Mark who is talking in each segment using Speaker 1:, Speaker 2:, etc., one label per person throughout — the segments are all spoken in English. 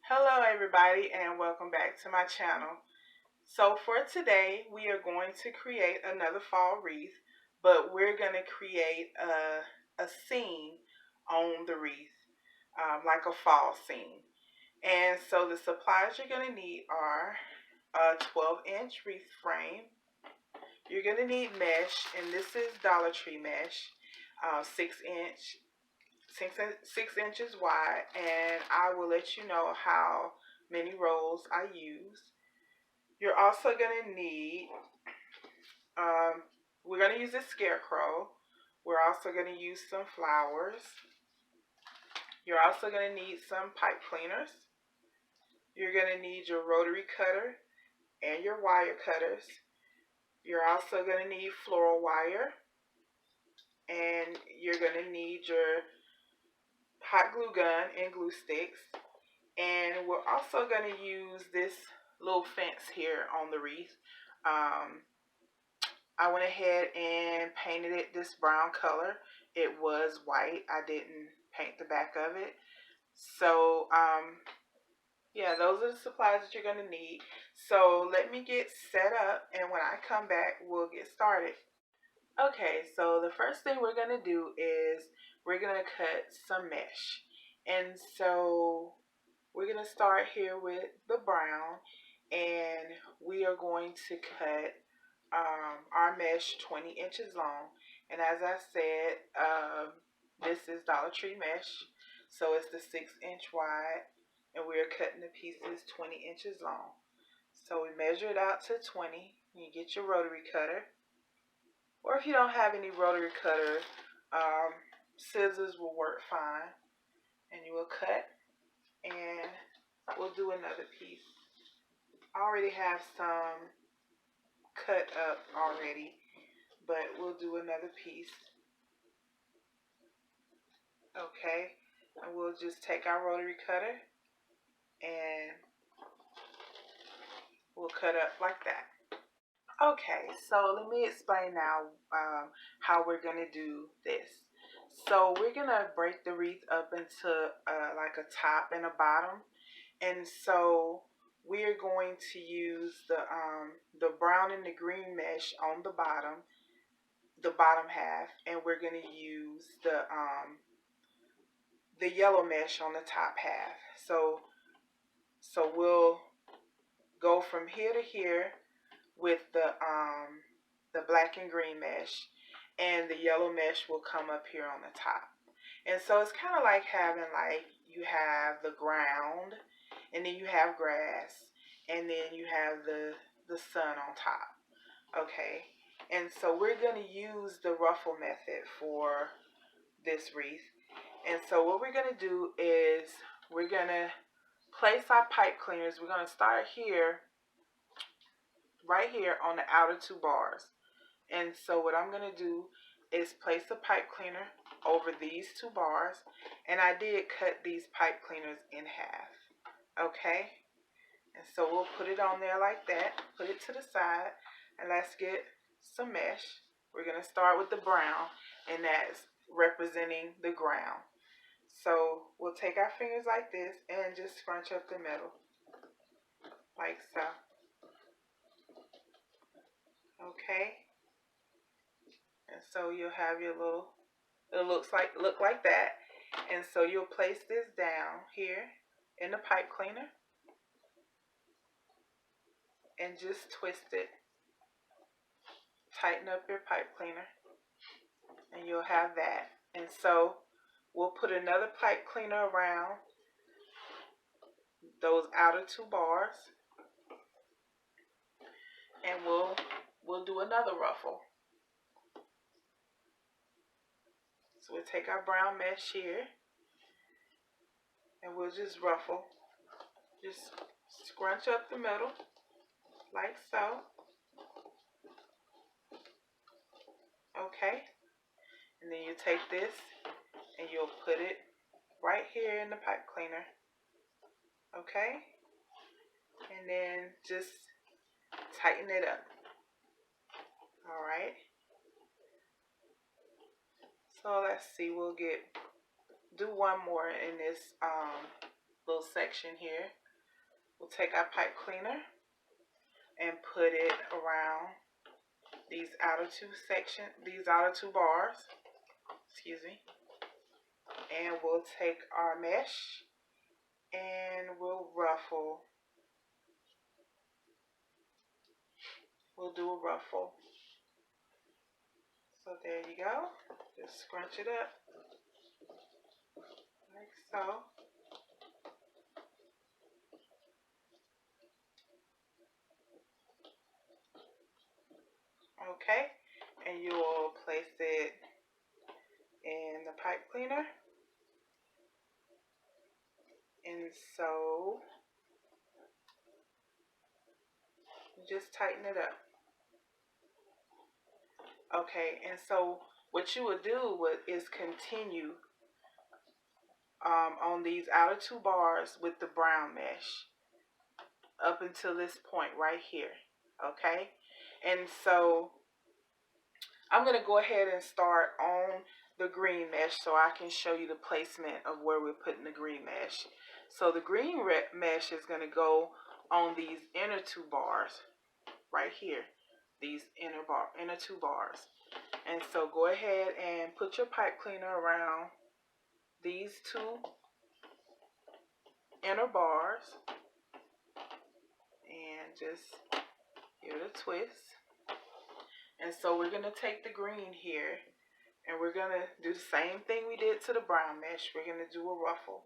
Speaker 1: Hello everybody and welcome back to my channel. So for today we are going to create another fall wreath, but we're going to create a scene on the wreath, like a fall scene. And so the supplies you're going to need are a 12-inch wreath frame. You're going to need mesh, and this is Dollar Tree mesh, 6 inch 6 inches wide, and I will let you know how many rolls I use. You're also going to need, um, we're going to use a scarecrow. We're also going to use some flowers. You're also going to need some pipe cleaners. You're going to need your rotary cutter and your wire cutters. You're also going to need floral wire, and you're going to need your hot glue gun and glue sticks. And we're also going to use this little fence here on the wreath. I went ahead and painted it this brown color. It was white. I didn't paint the back of it. So, yeah, those are the supplies that you're going to need. So let me get set up, and when I come back, we'll get started. Okay, so the first thing we're going to do is we're going to cut some mesh. And so we're going to start here with the brown, and we are going to cut our mesh 20 inches long. And as I said, this is Dollar Tree mesh, so it's the 6-inch wide, and we are cutting the pieces 20 inches long. So we measure it out to 20. You get your rotary cutter, or if you don't have any rotary cutter, scissors will work fine. And you will cut, and we'll do another piece. I already have some cut up already, but we'll do another piece. Okay, and we'll just take our rotary cutter and we'll cut up like that. Okay, so let me explain now how we're going to do this. So we're going to break the wreath up into like a top and a bottom. And so we're going to use the brown and the green mesh on the bottom half, and we're going to use the yellow mesh on the top half. So we'll go from here to here with the black and green mesh, and the yellow mesh will come up here on the top. And so it's kind of like having, like, you have the ground, and then you have grass, and then you have the sun on top. Okay, and so we're going to use the ruffle method for this wreath. And so what we're going to do is we're going to place our pipe cleaners. We're going to start here, right here on the outer two bars. And so what I'm going to do is place a pipe cleaner over these two bars, and I did cut these pipe cleaners in half. Okay, and so we'll put it on there like that, put it to the side, and let's get some mesh. We're going to start with the brown, and that's representing the ground. So we'll take our fingers like this and just scrunch up the middle, like so. Okay, and so you'll have your little, it look like that. And so you'll place this down here in the pipe cleaner and just twist it. Tighten up your pipe cleaner, and you'll have that. And so we'll put another pipe cleaner around those outer two bars, and we'll do another ruffle. So we'll take our brown mesh here, and we'll just ruffle. Just scrunch up the middle, like so. Okay, and then you take this and you'll put it right here in the pipe cleaner. Okay, and then just tighten it up. All right, so let's see, we'll do one more in this little section here. We'll take our pipe cleaner and put it around these outer two bars, excuse me. And we'll take our mesh and we'll ruffle. We'll do a ruffle. So there you go. Just scrunch it up like so. Okay, and you will place it in the pipe cleaner. And so just tighten it up. Okay, and so what you would do is continue on these outer two bars with the brown mesh up until this point right here. Okay, and so I'm going to go ahead and start on the green mesh so I can show you the placement of where we're putting the green mesh. So the green mesh is going to go on these inner two bars right here, these inner two bars. And so go ahead and put your pipe cleaner around these two inner bars and just give it a twist. And so we're going to take the green here and we're going to do the same thing we did to the brown mesh. We're going to do a ruffle.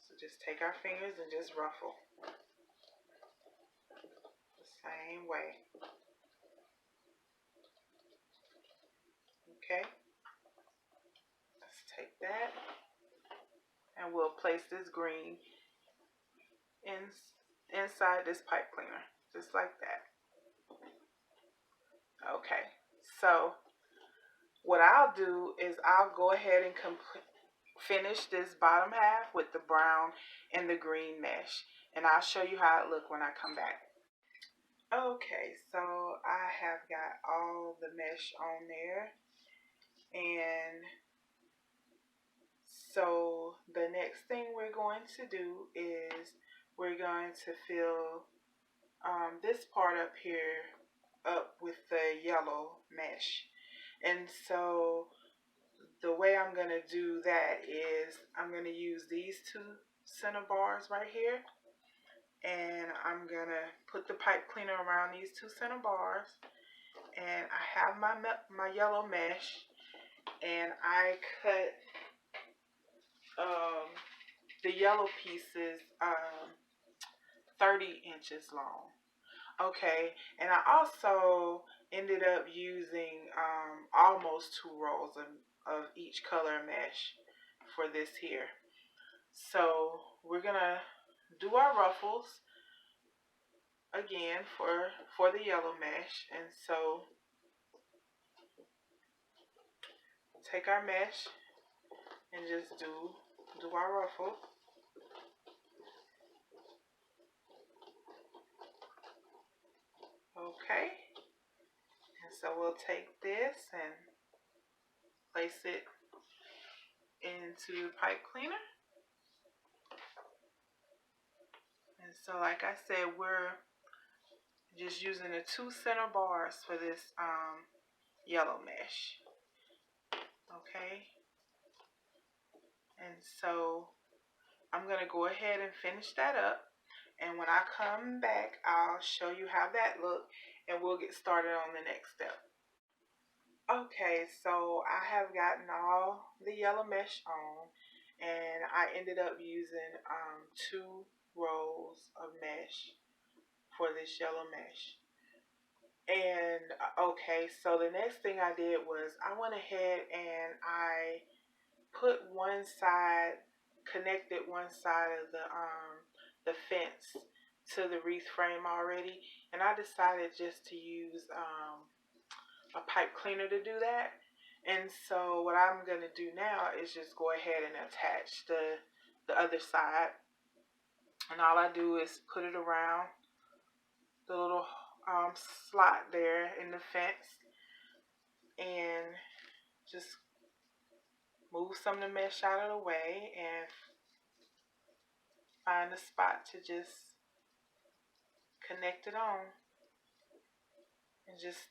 Speaker 1: So just take our fingers and just ruffle. The same way. Okay. Let's take that. And we'll place this green inside this pipe cleaner. Just like that. Okay. So what I'll do is I'll go ahead and finish this bottom half with the brown and the green mesh, and I'll show you how it looks when I come back. Okay, so I have got all the mesh on there, and so the next thing we're going to do is we're going to fill this part up here up with the yellow mesh. And so the way I'm going to do that is I'm going to use these two center bars right here. And I'm going to put the pipe cleaner around these two center bars. And I have my yellow mesh. And I cut the yellow pieces 30 inches long. Okay, and I also ended up using almost 2 rolls of each color mesh for this here. So we're gonna do our ruffles again for the yellow mesh, and so take our mesh and just do our ruffle. Okay, and so we'll take this and place it into the pipe cleaner. And so like I said, we're just using the 2 center bars for this yellow mesh. Okay, and so I'm going to go ahead and finish that up. And when I come back, I'll show you how that looked, and we'll get started on the next step. Okay, so I have gotten all the yellow mesh on, and I ended up using 2 rolls of mesh for this yellow mesh. And okay, so the next thing I did was I went ahead and I connected one side of the fence to the wreath frame already, and I decided just to use a pipe cleaner to do that. And so what I'm going to do now is just go ahead and attach the other side, and all I do is put it around the little slot there in the fence and just move some of the mesh out of the way and find a spot to just connect it on and just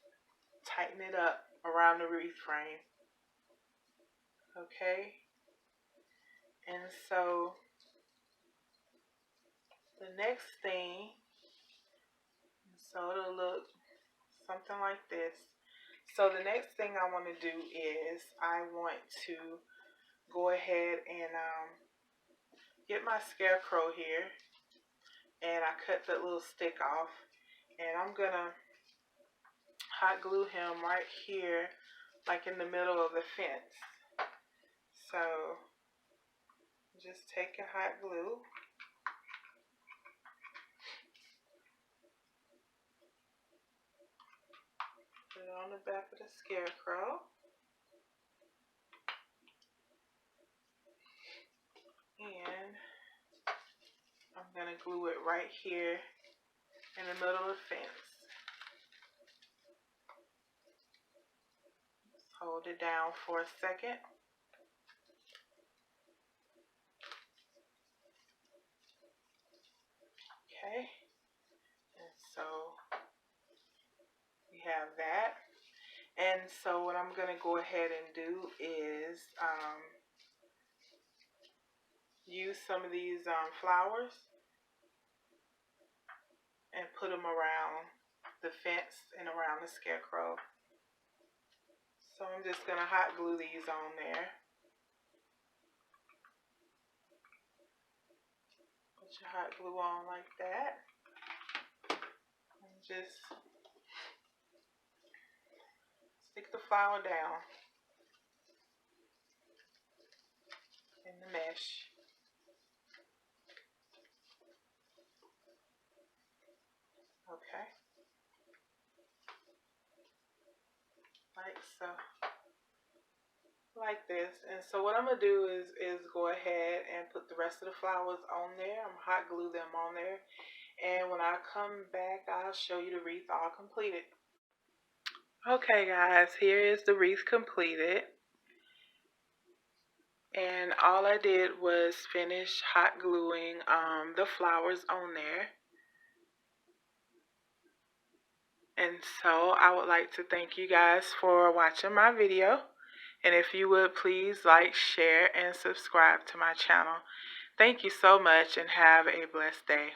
Speaker 1: tighten it up around the wreath frame. Okay, and so the next thing, so it'll look something like this. So the next thing I want to do is I want to go ahead and get my scarecrow here, and I cut that little stick off, and I'm gonna hot glue him right here, like in the middle of the fence. So just taking hot glue, put it on the back of the scarecrow, and I'm gonna glue it right here in the middle of the fence. Just hold it down for a second. Okay, and so we have that. And so what I'm going to go ahead and do is use some of these flowers and put them around the fence and around the scarecrow. So I'm just going to hot glue these on there. Put your hot glue on like that. And just stick the flower down in the mesh. Okay. Like so. Like this. And so what I'm going to do is go ahead and put the rest of the flowers on there. I'm hot glue them on there. And when I come back, I'll show you the wreath all completed. Okay guys, here is the wreath completed. And all I did was finish hot gluing the flowers on there. And so I would like to thank you guys for watching my video. And if you would please like, share, and subscribe to my channel. Thank you so much and have a blessed day.